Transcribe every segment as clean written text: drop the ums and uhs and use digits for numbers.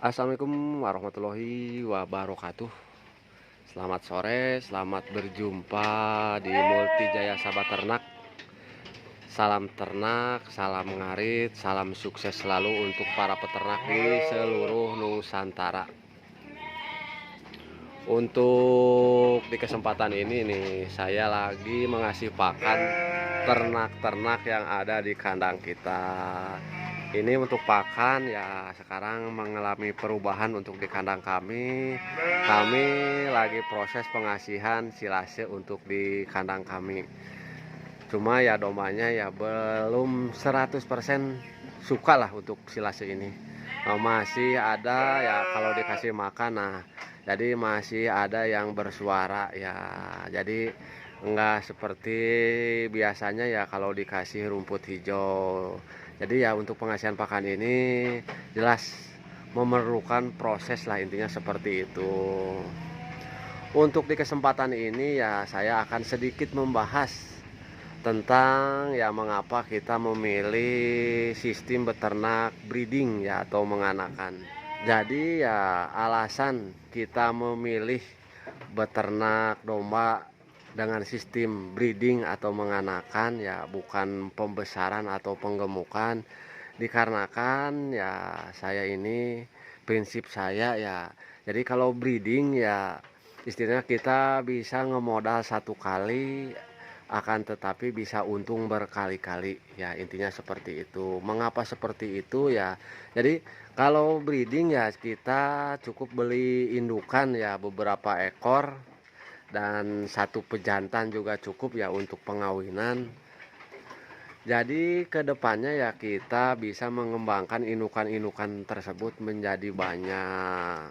Assalamualaikum warahmatullahi wabarakatuh. Selamat sore, selamat berjumpa di Multijaya Sahabat Ternak. Salam ternak, salam ngarit, salam sukses selalu untuk para peternak di seluruh Nusantara. Untuk di kesempatan ini nih, saya lagi mengasih pakan ternak-ternak yang ada di kandang kita. Ini untuk pakan ya sekarang mengalami perubahan untuk di kandang kami. Kami lagi proses pengasihan silase untuk di kandang kami. Cuma ya domanya ya belum 100% suka lah untuk silase ini. Masih ada ya kalau dikasih makan, nah jadi masih ada yang bersuara ya. Jadi enggak seperti biasanya ya kalau dikasih rumput hijau. Jadi ya untuk pengasihan pakan ini jelas memerlukan proses lah, intinya seperti itu. Untuk di kesempatan ini ya saya akan sedikit membahas tentang ya mengapa kita memilih sistem beternak breeding ya atau menganakan. Jadi ya alasan kita memilih beternak domba dengan sistem breeding atau menganakan ya bukan pembesaran atau penggemukan, dikarenakan ya saya ini prinsip saya ya, jadi kalau breeding ya istilahnya kita bisa ngemodal satu kali akan tetapi bisa untung berkali-kali ya, intinya seperti itu. Mengapa seperti itu ya, jadi kalau breeding ya kita cukup beli indukan ya beberapa ekor dan satu pejantan juga cukup ya untuk pengawinan. Jadi kedepannya ya kita bisa mengembangkan indukan-indukan tersebut menjadi banyak.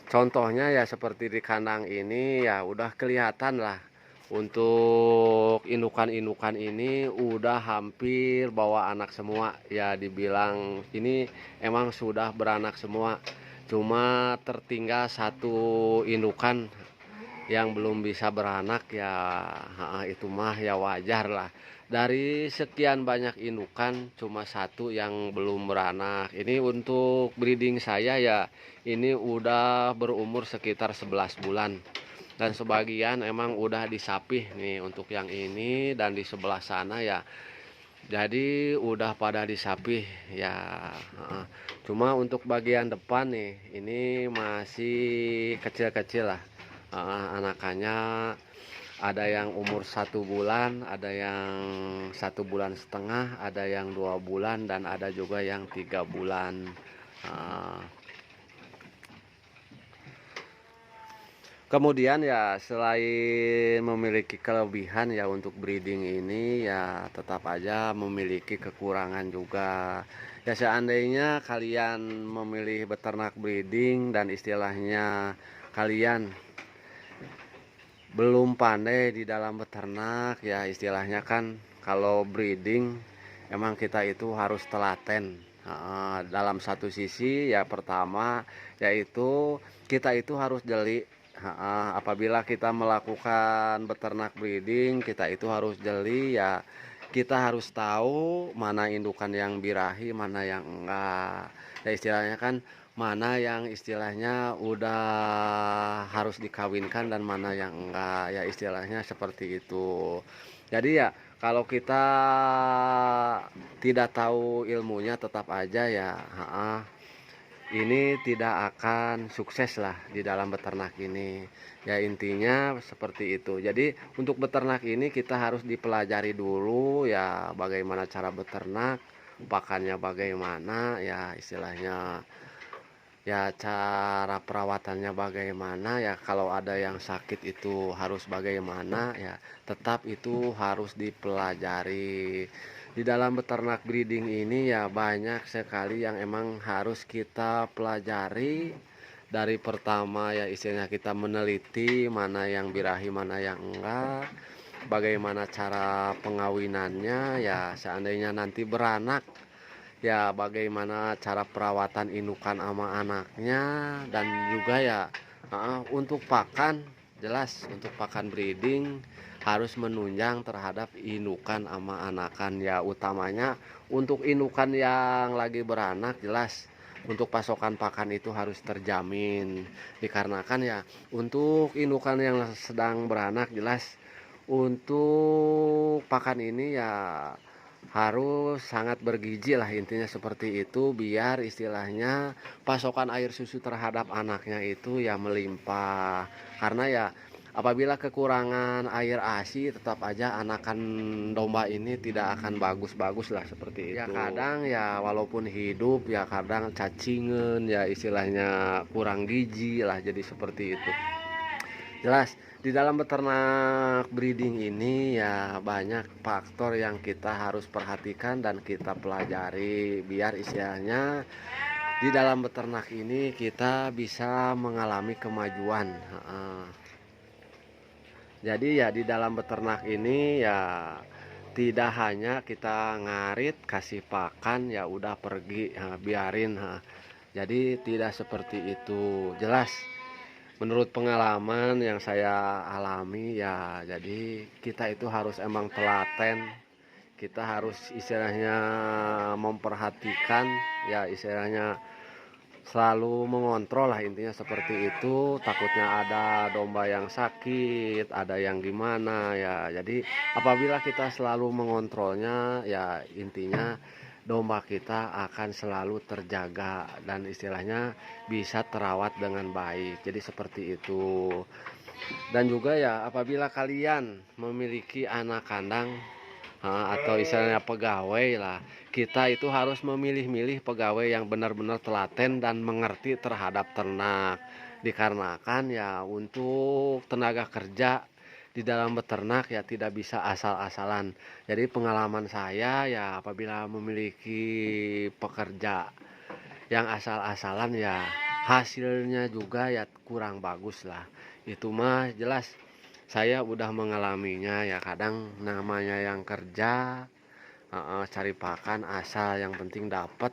Contohnya ya seperti di kandang ini ya udah kelihatan lah. Untuk indukan-indukan ini udah hampir bawa anak semua ya, dibilang ini emang sudah beranak semua. Cuma tertinggal satu indukan yang belum bisa beranak ya, itu mah ya wajar lah. Dari sekian banyak indukan cuma satu yang belum beranak. Ini untuk breeding saya ya, ini udah berumur sekitar 11 bulan. Dan sebagian emang udah disapih nih untuk yang ini, dan di sebelah sana ya jadi udah pada disapih ya. Cuma untuk bagian depan nih ini masih kecil-kecil lah. Anakannya ada yang umur 1 bulan, ada yang 1,5 bulan, ada yang 2 bulan, dan ada juga yang 3 bulan. Kemudian ya selain memiliki kelebihan ya untuk breeding ini ya tetap aja memiliki kekurangan juga. Ya seandainya kalian memilih beternak breeding dan istilahnya kalian belum pandai di dalam beternak ya, istilahnya kan kalau breeding emang kita itu harus telaten. Dalam satu sisi ya pertama yaitu kita itu harus jeli. Apabila kita melakukan beternak breeding kita itu harus jeli ya, kita harus tahu mana indukan yang birahi mana yang enggak ya, istilahnya kan mana yang istilahnya udah harus dikawinkan dan mana yang enggak ya, istilahnya seperti itu. Jadi ya kalau kita tidak tahu ilmunya tetap aja ya ini tidak akan sukses lah di dalam beternak ini ya, intinya seperti itu. Jadi untuk beternak ini kita harus dipelajari dulu ya bagaimana cara beternak, pakannya bagaimana ya, istilahnya ya cara perawatannya bagaimana ya, kalau ada yang sakit itu harus bagaimana ya, tetap itu harus dipelajari. Di dalam beternak breeding ini ya banyak sekali yang emang harus kita pelajari. Dari pertama ya istilahnya kita meneliti mana yang birahi mana yang enggak, bagaimana cara pengawinannya ya seandainya nanti beranak ya bagaimana cara perawatan indukan sama anaknya, dan juga ya untuk pakan jelas untuk pakan breeding harus menunjang terhadap indukan sama anakan ya, utamanya untuk indukan yang lagi beranak jelas untuk pasokan pakan itu harus terjamin. Dikarenakan ya untuk indukan yang sedang beranak jelas untuk pakan ini ya harus sangat bergizi lah intinya seperti itu biar istilahnya pasokan air susu terhadap anaknya itu ya melimpah. Karena ya apabila kekurangan air ASI tetap aja anakan domba ini tidak akan bagus-bagus lah seperti itu. Ya kadang ya walaupun hidup ya kadang cacingan ya istilahnya kurang gizi lah jadi seperti itu. Jelas di dalam beternak breeding ini ya banyak faktor yang kita harus perhatikan dan kita pelajari biar istilahnya di dalam beternak ini kita bisa mengalami kemajuan. Jadi ya di dalam beternak ini ya tidak hanya kita ngarit kasih pakan ya udah pergi biarin. Jadi tidak seperti itu. Jelas menurut pengalaman yang saya alami ya jadi kita itu harus emang telaten, kita harus istilahnya memperhatikan ya istilahnya selalu mengontrol lah intinya seperti itu. Takutnya ada domba yang sakit, ada yang gimana ya. Jadi apabila kita selalu mengontrolnya ya intinya domba kita akan selalu terjaga dan istilahnya bisa terawat dengan baik. Jadi seperti itu. Dan juga ya apabila kalian memiliki anak kandang atau istilahnya pegawai lah, kita itu harus memilih-milih pegawai yang benar-benar telaten dan mengerti terhadap ternak. Dikarenakan ya untuk tenaga kerja di dalam beternak ya tidak bisa asal-asalan. Jadi pengalaman saya ya apabila memiliki pekerja yang asal-asalan ya hasilnya juga ya kurang bagus lah. Itu mah jelas saya udah mengalaminya ya kadang namanya yang kerja cari pakan asal yang penting dapat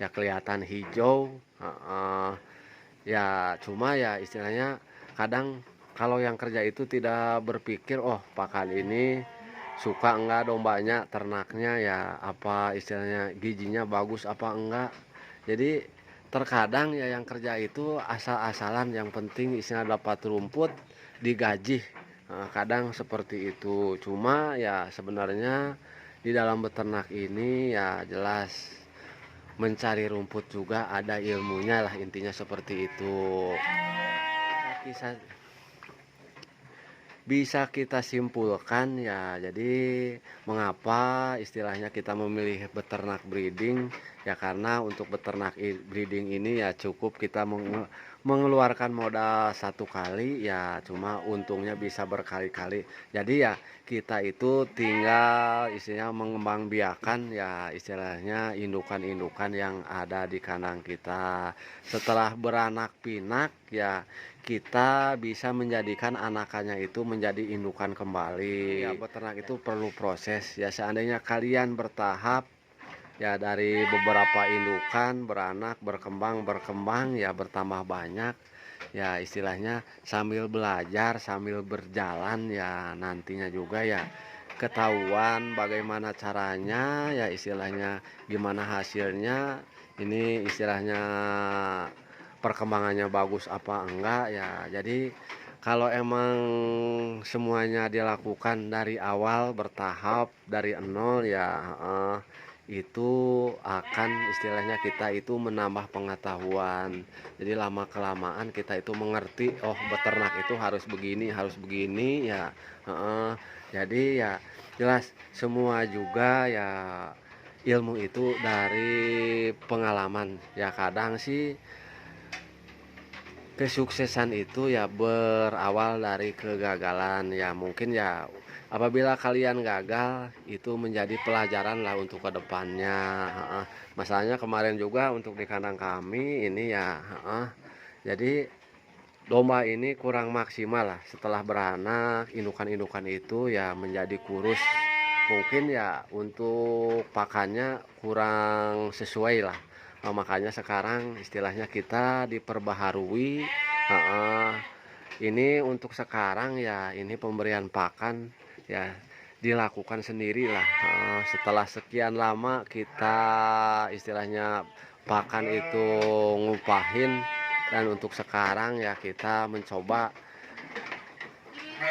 ya kelihatan hijau ya cuma ya istilahnya kadang kalau yang kerja itu tidak berpikir oh pakan ini suka enggak dombanya ternaknya ya apa istilahnya gizinya bagus apa enggak. Jadi terkadang ya yang kerja itu asal-asalan yang penting isinya dapat rumput digaji. Kadang seperti itu. Cuma ya sebenarnya di dalam beternak ini ya jelas mencari rumput juga ada ilmunya lah intinya seperti itu. Kisah bisa kita simpulkan ya jadi mengapa istilahnya kita memilih beternak breeding ya karena untuk beternak breeding ini ya cukup kita mengeluarkan modal satu kali ya cuma untungnya bisa berkali-kali. Jadi ya kita itu tinggal istilahnya mengembangbiakan ya istilahnya indukan-indukan yang ada di kandang kita. Setelah beranak pinak ya kita bisa menjadikan anakannya itu menjadi indukan kembali. Ya beternak itu perlu proses ya seandainya kalian bertahap ya dari beberapa indukan beranak berkembang ya bertambah banyak ya istilahnya sambil belajar sambil berjalan ya nantinya juga ya ketahuan bagaimana caranya ya istilahnya gimana hasilnya ini istilahnya perkembangannya bagus apa enggak ya. Jadi kalau emang semuanya dilakukan dari awal bertahap dari nol ya itu akan istilahnya kita itu menambah pengetahuan. Jadi lama kelamaan kita itu mengerti oh beternak itu harus begini ya. Jadi ya jelas semua juga ya ilmu itu dari pengalaman ya kadang sih kesuksesan itu ya berawal dari kegagalan ya mungkin ya apabila kalian gagal itu menjadi pelajaran lah untuk kedepannya. Masalahnya kemarin juga untuk di kandang kami ini ya jadi domba ini kurang maksimal lah setelah beranak indukan-indukan itu ya menjadi kurus mungkin ya untuk pakannya kurang sesuai lah. Makanya sekarang istilahnya kita diperbaharui ini untuk sekarang ya ini pemberian pakan ya dilakukan sendirilah setelah sekian lama kita istilahnya pakan itu ngupahin, dan untuk sekarang ya kita mencoba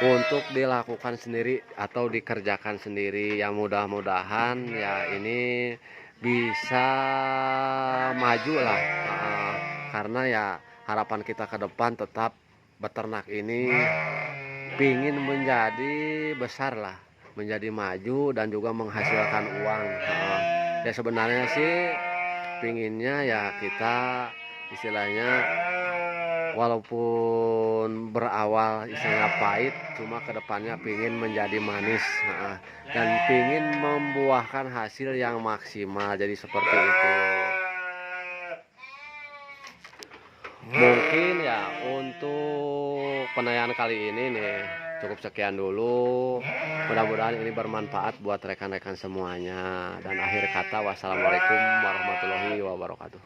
untuk dilakukan sendiri atau dikerjakan sendiri, yang mudah-mudahan ya ini bisa maju lah, karena ya harapan kita ke depan tetap beternak ini pingin menjadi besar lah, menjadi maju dan juga menghasilkan uang. Ya sebenarnya sih pinginnya ya kita istilahnya walaupun berawal istilahnya pahit, cuma kedepannya pingin menjadi manis, dan pingin membuahkan hasil yang maksimal, jadi seperti itu. Mungkin ya untuk penayangan kali ini nih cukup sekian dulu, mudah-mudahan ini bermanfaat buat rekan-rekan semuanya, dan akhir kata wassalamualaikum warahmatullahi wabarakatuh.